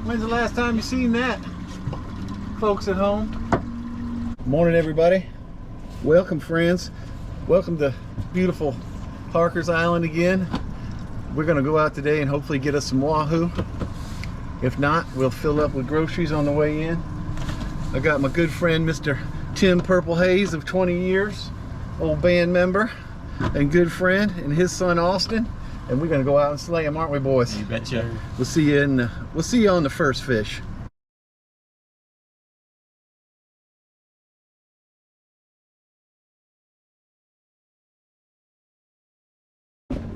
When's the last time you seen that, folks at home? Morning, everybody. Welcome, friends. Welcome to beautiful Parker's Island again. We're gonna go out today and hopefully get us some Wahoo. If not, we'll fill up with groceries on the way in. I got my good friend, Mr. Tim Purple Hayes of 20 years, old band member and good friend, and his son Austin. And we're gonna go out and slay them, aren't we, boys? You betcha. We'll see you on the first fish.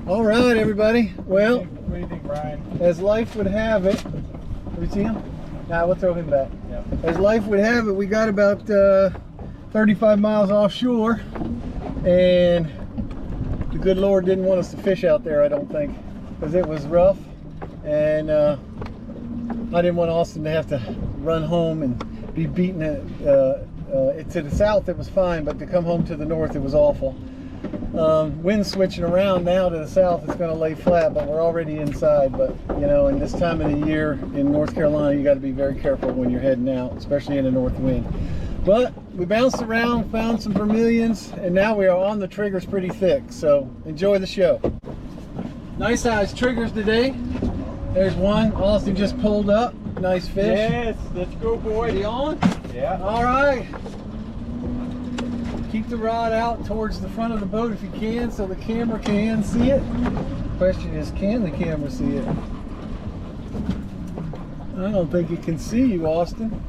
All right, everybody. Well, what do you think, Brian? as life would have it, have you seen him? Nah, we'll throw him back. Yeah. As life would have it, we got about 35 miles offshore, and the good Lord didn't want us to fish out there, I don't think, because it was rough, and I didn't want Austin to have to run home and be beaten. To the south it was fine, but to come home to the north it was awful. Wind switching around now to the south, it's going to lay flat, but we're already inside. But you know, in this time of the year in North Carolina, you got to be very careful when you're heading out, especially in a north wind. But we bounced around, found some vermilions, and now we are on the triggers pretty thick, so enjoy the show. Nice size triggers today. There's one Austin just pulled up. Nice fish. Yes, let's go, boy. Is he on? Yeah. All right. Keep the rod out towards the front of the boat if you can, so the camera can see it. Question is, can the camera see it? I don't think it can see you, Austin.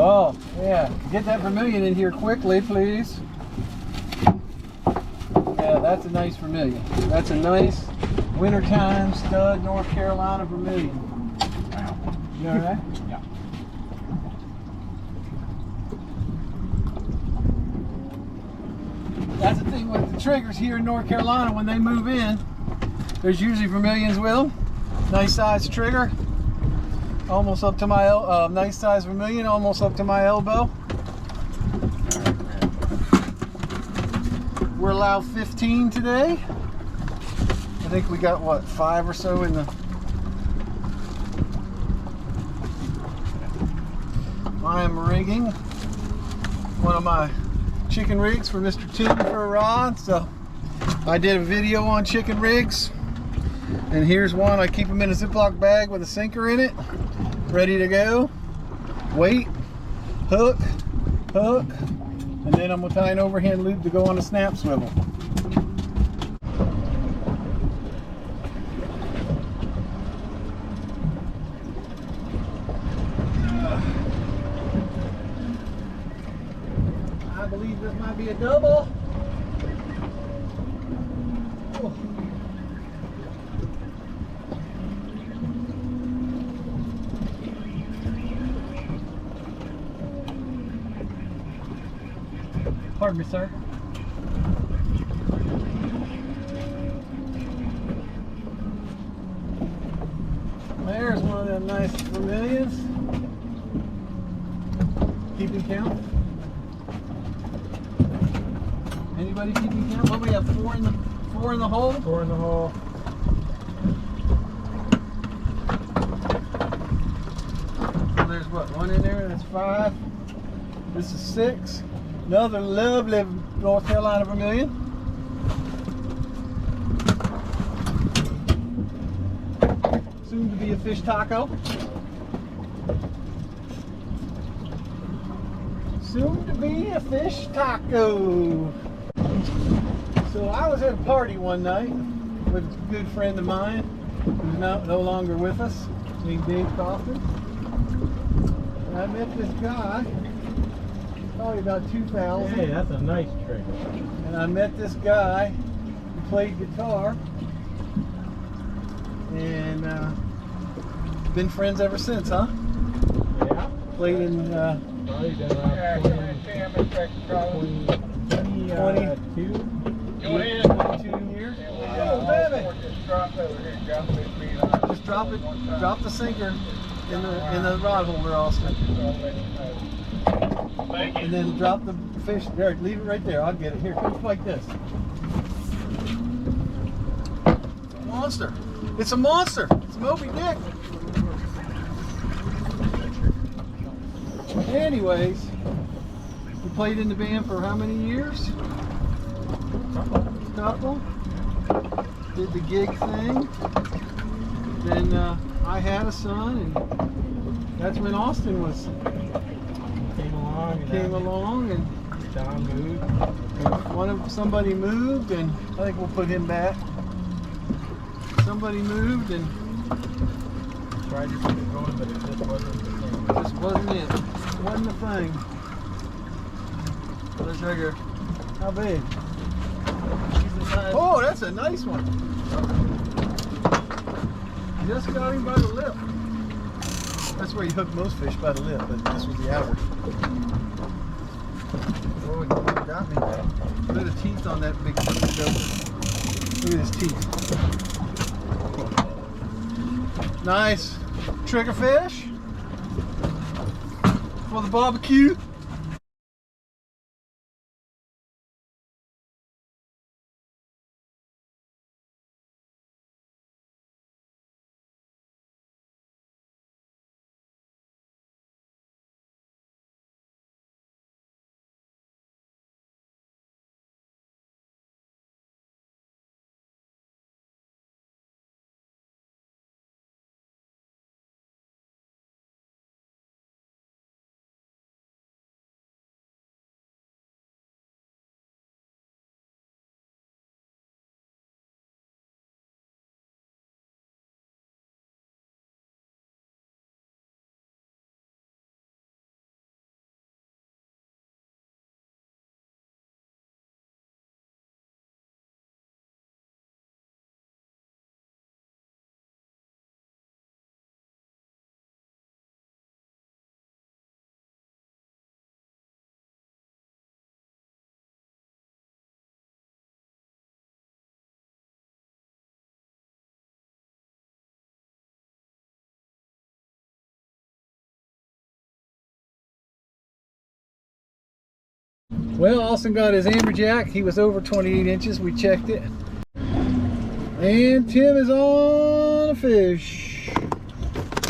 Oh, yeah. Get that vermilion in here quickly, please. Yeah, that's a nice vermilion. That's a nice wintertime stud North Carolina vermilion. Wow. You all right? Yeah. That's the thing with the triggers here in North Carolina. When they move in, there's usually vermilions with them. Nice size trigger. Almost up to my nice size vermilion, almost up to my elbow. We're allowed 15 today. I think we got what, 5 or so in the. I am rigging one of my chicken rigs for Mr. Tim for a rod. So I did a video on chicken rigs, and here's one. I keep them in a Ziploc bag with a sinker in it, ready to go. Weight, hook, and then I'm gonna tie an overhand loop to go on a snap swivel. I believe this might be a double. Oh. Pardon me, sir. There's one of them nice vermilions. Keeping count. Anybody keeping count? What, we have four in the hole? 4 in the hole. So there's what, 1 in there? That's 5. This is 6. Another lovely North Carolina vermilion. Soon to be a fish taco. Soon to be a fish taco. So I was at a party one night with a good friend of mine who's no longer with us, named Dave Coffin. And I met this guy. Probably about 2,000. Hey, that's a nice trigger. And I met this guy who played guitar, and been friends ever since, huh? Yeah. Played in Probably been around 22. 22 years. drop it. Drop the sinker in the rod holder, Austin. And then drop the fish. There, leave it right there. I'll get it. Here, come like this. Monster. It's a monster. It's Moby Dick. Anyways, we played in the band for how many years? Couple. Did the gig thing. Then I had a son, and that's when Austin was came along, and John moved. Somebody moved, and I think we'll put him back. Somebody moved, and Tried to keep it going, but it just wasn't the thing. just wasn't it. Wasn't the thing. The trigger. How big? Oh, that's a nice one. Just got him by the lip. That's where you hook most fish, by the lip, but this was the outer. Oh, he got me. Look at the teeth on that big fish. Look at his teeth. Nice trigger fish for the barbecue. Well, Austin got his amberjack. He was over 28 inches. We checked it. And Tim is on a fish.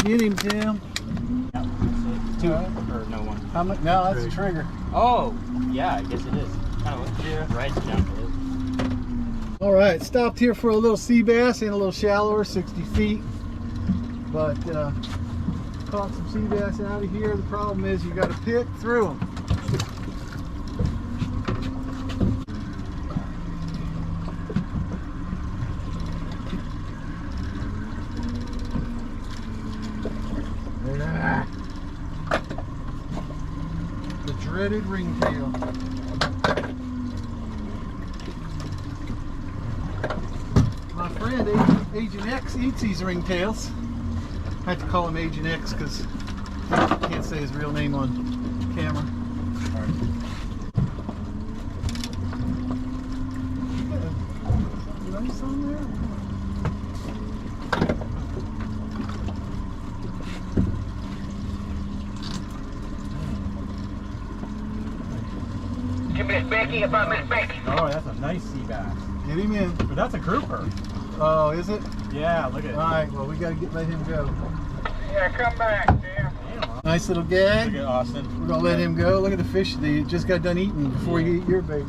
Get him, Tim. Two or no one? How much? No, that's a trigger. Oh, yeah, I guess it is. Kind of right down All right, stopped here for a little sea bass and a little shallower, 60 feet. But caught some sea bass out of here. The problem is you got to pick through them. The dreaded ringtail. My friend Agent X eats these ringtails. I have to call him Agent X because I can't say his real name on camera. Nice on there. Miss Becky, about Miss Becky. Oh, that's a nice sea bass. Get him in. But that's a grouper. Oh, is it? Yeah, look at it. All right, well, we got to let him go. Yeah, come back, Tim. Damn, Nice little gag. look at Austin. We're going to let him go. Look at the fish that you just got done eating before you eat your bait.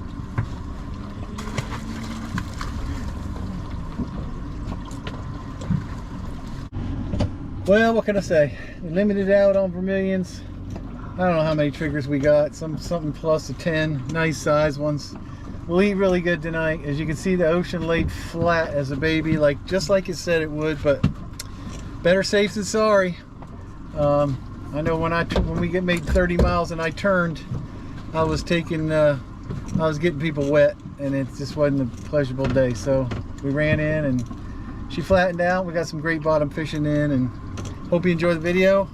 Well, what can I say? We limited out on vermilions. I don't know how many triggers we got. Something plus a 10. Nice size ones. We'll eat really good tonight. As you can see, the ocean laid flat as a baby, just like it said it would. But better safe than sorry. I know when we made 30 miles and I turned, I was getting people wet, and it just wasn't a pleasurable day. So we ran in and she flattened out. We got some great bottom fishing in, and hope you enjoy the video.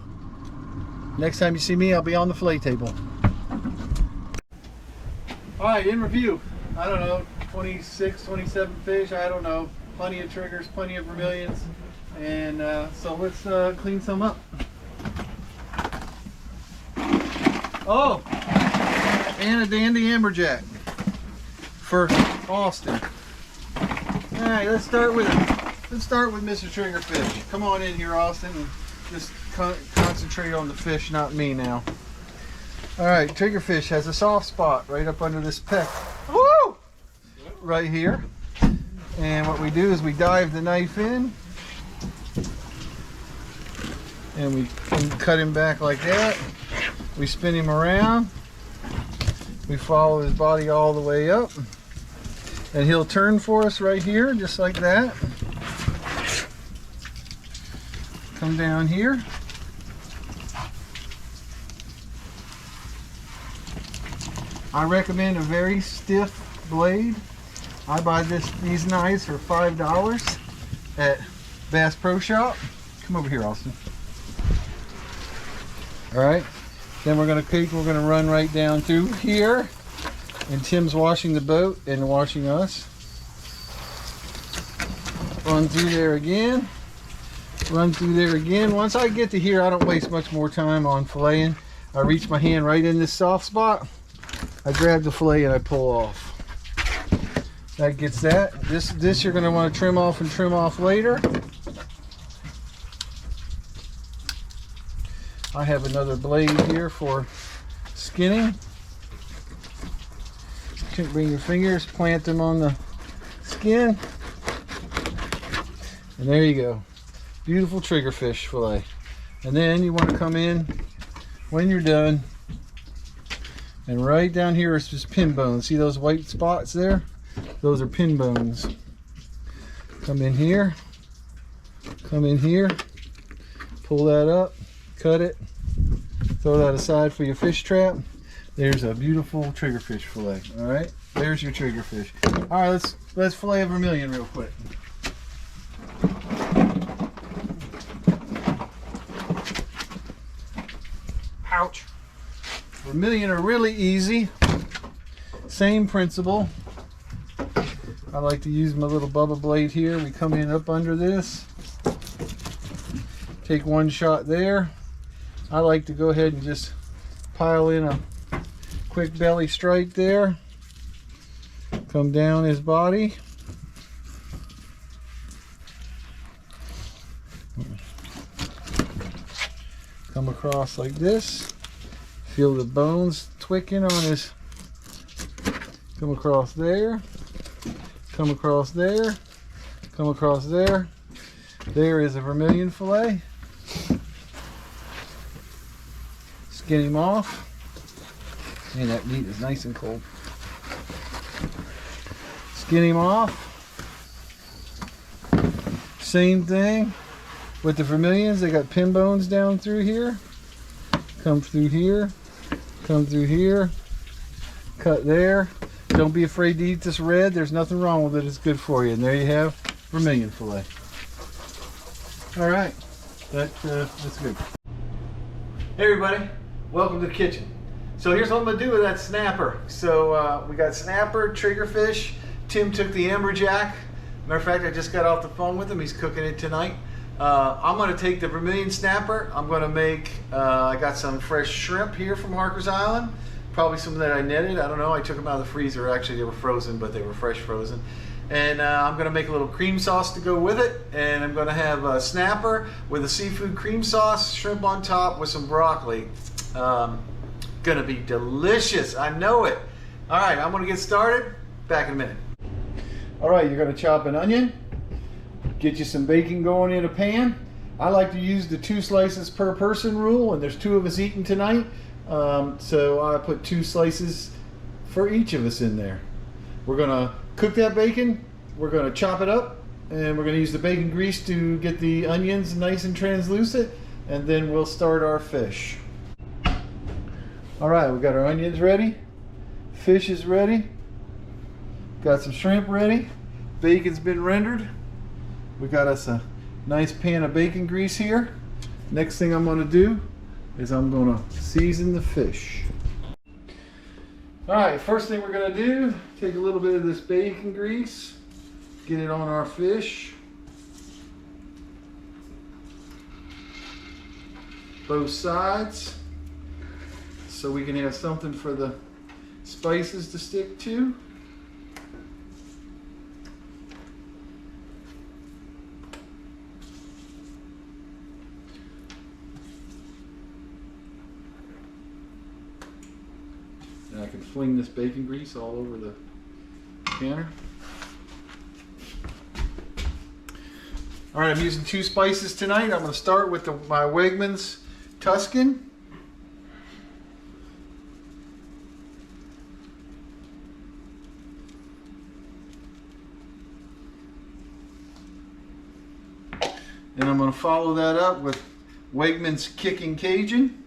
Next time you see me, I'll be on the fillet table. All right, in review. I don't know, 26, 27 fish, I don't know. Plenty of triggers, plenty of vermilions. And so let's clean some up. Oh, and a dandy amberjack for Austin. All right, let's start with Mr. Triggerfish. Come on in here, Austin, and just concentrate on the fish, not me now. All right, Triggerfish has a soft spot right up under this pec. Woo! Right here. And what we do is we dive the knife in, and we cut him back like that. We spin him around. We follow his body all the way up, and he'll turn for us right here, just like that. Come down here. I recommend a very stiff blade. I buy these knives for $5 at Bass Pro Shop. Come over here, Austin. All right. Then we're gonna run right down through here. And Tim's washing the boat and washing us. Run through there again. Run through there again. Once I get to here, I don't waste much more time on filleting. I reach my hand right in this soft spot. I grab the fillet and I pull off. That gets that. This you're going to want to trim off and trim off later. I have another blade here for skinning. Bring your fingers, plant them on the skin, and there you go. Beautiful triggerfish fillet. And then you want to come in when you're done, and right down here is just pin bones. See those white spots there? Those are pin bones. Come in here, pull that up, cut it, throw that aside for your fish trap. There's a beautiful triggerfish fillet. All right, there's your triggerfish. All right, let's fillet a vermilion real quick. Ouch. Vermilion are really easy. Same principle. I like to use my little Bubba blade here. We come in up under this. Take one shot there. I like to go ahead and just pile in a quick belly strike there. Come down his body. Come across like this. Feel the bones twicking on his. Come across there. Come across there. Come across there. There is a vermilion fillet. Skin him off. Man, that meat is nice and cold. Skin him off. Same thing with the vermilions. They got pin bones down through here. Come through here. Come through here. Cut there. Don't be afraid to eat this red. There's nothing wrong with it. It's good for you. And there you have vermilion fillet. All right. That's good. Hey everybody. Welcome to the kitchen. So here's what I'm going to do with that snapper. So we got snapper, triggerfish. Tim took the amberjack. Matter of fact, I just got off the phone with him. He's cooking it tonight. I'm going to take the vermilion snapper. I'm going to make, I got some fresh shrimp here from Harker's Island. Probably some that I netted. I don't know. I took them out of the freezer. Actually, they were frozen, but they were fresh frozen. And I'm going to make a little cream sauce to go with it. And I'm going to have a snapper with a seafood cream sauce, shrimp on top with some broccoli. Gonna be delicious. I know it. All right, I'm gonna get started. Back in a minute. All right, you're gonna chop an onion. Get you some bacon going in a pan. I like to use the 2 slices per person rule, and there's 2 of us eating tonight. So I put 2 slices for each of us in there. We're gonna cook that bacon. We're gonna chop it up, and we're gonna use the bacon grease to get the onions nice and translucent, and then we'll start our fish. All right, we got our onions ready. Fish is ready. Got some shrimp ready. Bacon's been rendered. We got us a nice pan of bacon grease here. Next thing I'm gonna do is I'm gonna season the fish. All right, first thing we're gonna do, take a little bit of this bacon grease, get it on our fish. both sides so we can have something for the spices to stick to. And I can fling this bacon grease all over the counter. All right, I'm using 2 spices tonight. I'm going to start with my Wegmans Tuscan. And I'm going to follow that up with Wegmans Kicking Cajun.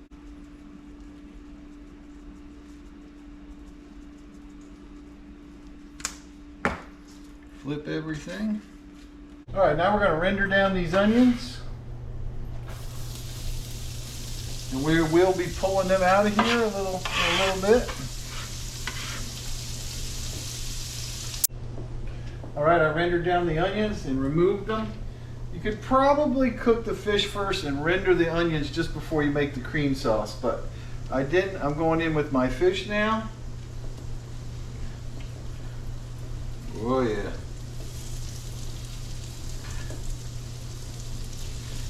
Flip everything. All right, now we're going to render down these onions. And we will be pulling them out of here a little bit. All right, I rendered down the onions and removed them. You could probably cook the fish first and render the onions just before you make the cream sauce, but I didn't. I'm going in with my fish now. Oh yeah.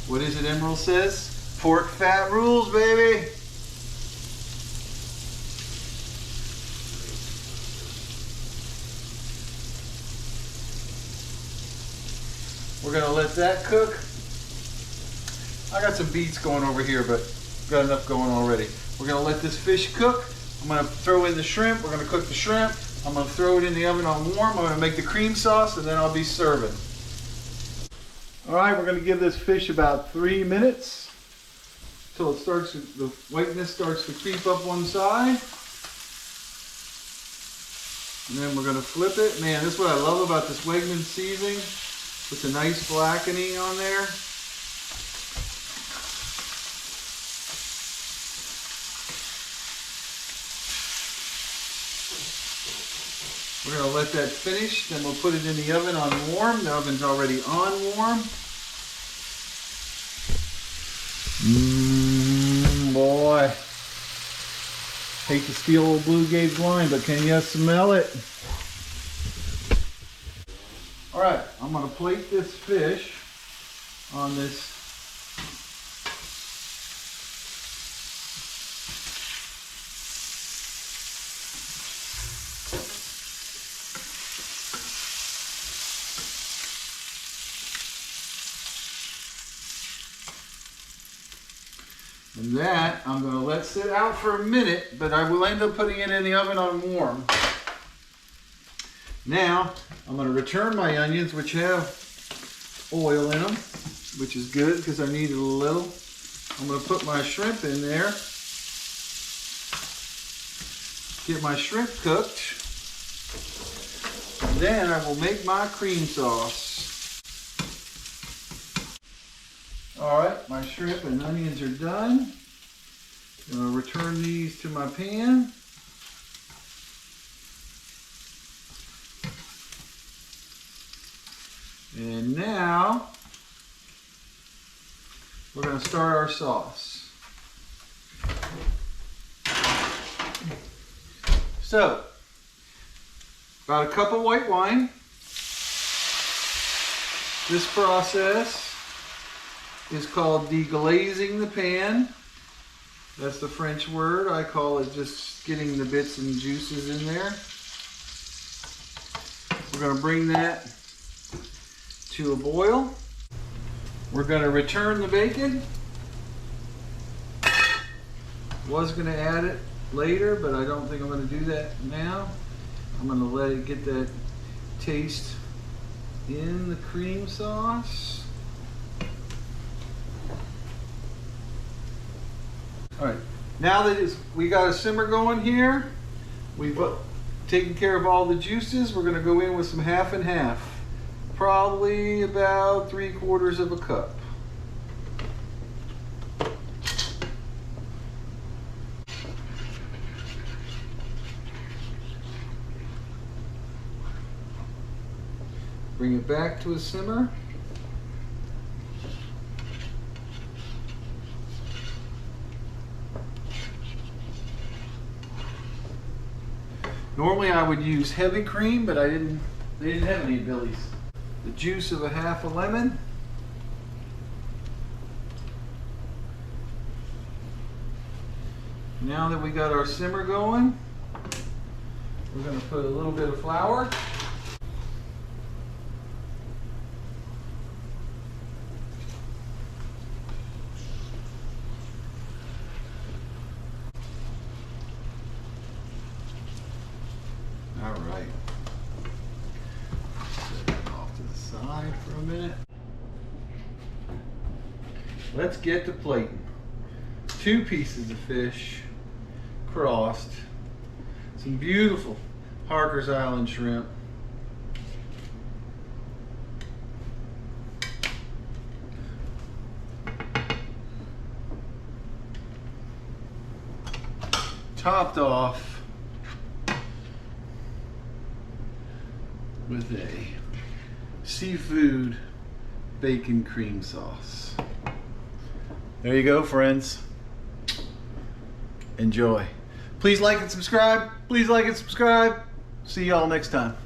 What is it Emerald says? Pork fat rules, baby. We're gonna let that cook. I got some beets going over here, but got enough going already. We're gonna let this fish cook. I'm gonna throw in the shrimp. We're gonna cook the shrimp. I'm gonna throw it in the oven on warm. I'm gonna make the cream sauce, and then I'll be serving. All right, we're gonna give this fish about 3 minutes till it starts, the whiteness starts to creep up one side. And then we're gonna flip it. Man, this is what I love about this Wegmans seasoning. It's a nice blackening on there. We're going to let that finish, then we'll put it in the oven on warm. The oven's already on warm. Boy. Hate to steal old Blue Gabe's line, but can you smell it? All right, I'm going to plate this fish on this and that I'm going to let sit out for a minute, but I will end up putting it in the oven on warm. Now, I'm going to return my onions, which have oil in them, which is good because I needed a little. I'm going to put my shrimp in there. Get my shrimp cooked. And then I will make my cream sauce. All right, my shrimp and onions are done. I'm going to return these to my pan. And now we're going to start our sauce. So, about a cup of white wine. This process is called deglazing the pan. That's the French word. I call it just getting the bits and juices in there. We're going to bring that to a boil. We're going to return the bacon. Was going to add it later, but I don't think I'm going to do that now. I'm going to let it get that taste in the cream sauce. All right, now that we got a simmer going here, we've taken care of all the juices. We're going to go in with some half and half. Probably about 3/4 of a cup. Bring it back to a simmer. Normally I would use heavy cream, but they didn't have any abilities. The juice of a half a lemon. Now that we got our simmer going, we're going to put a little bit of flour. All right. Set that off to the side for a minute. Let's get to plating. 2 pieces of fish crossed. Some beautiful Harker's Island shrimp. Topped off with a seafood bacon cream sauce. There you go, friends. Enjoy. Please like and subscribe. Please like and subscribe. See y'all next time.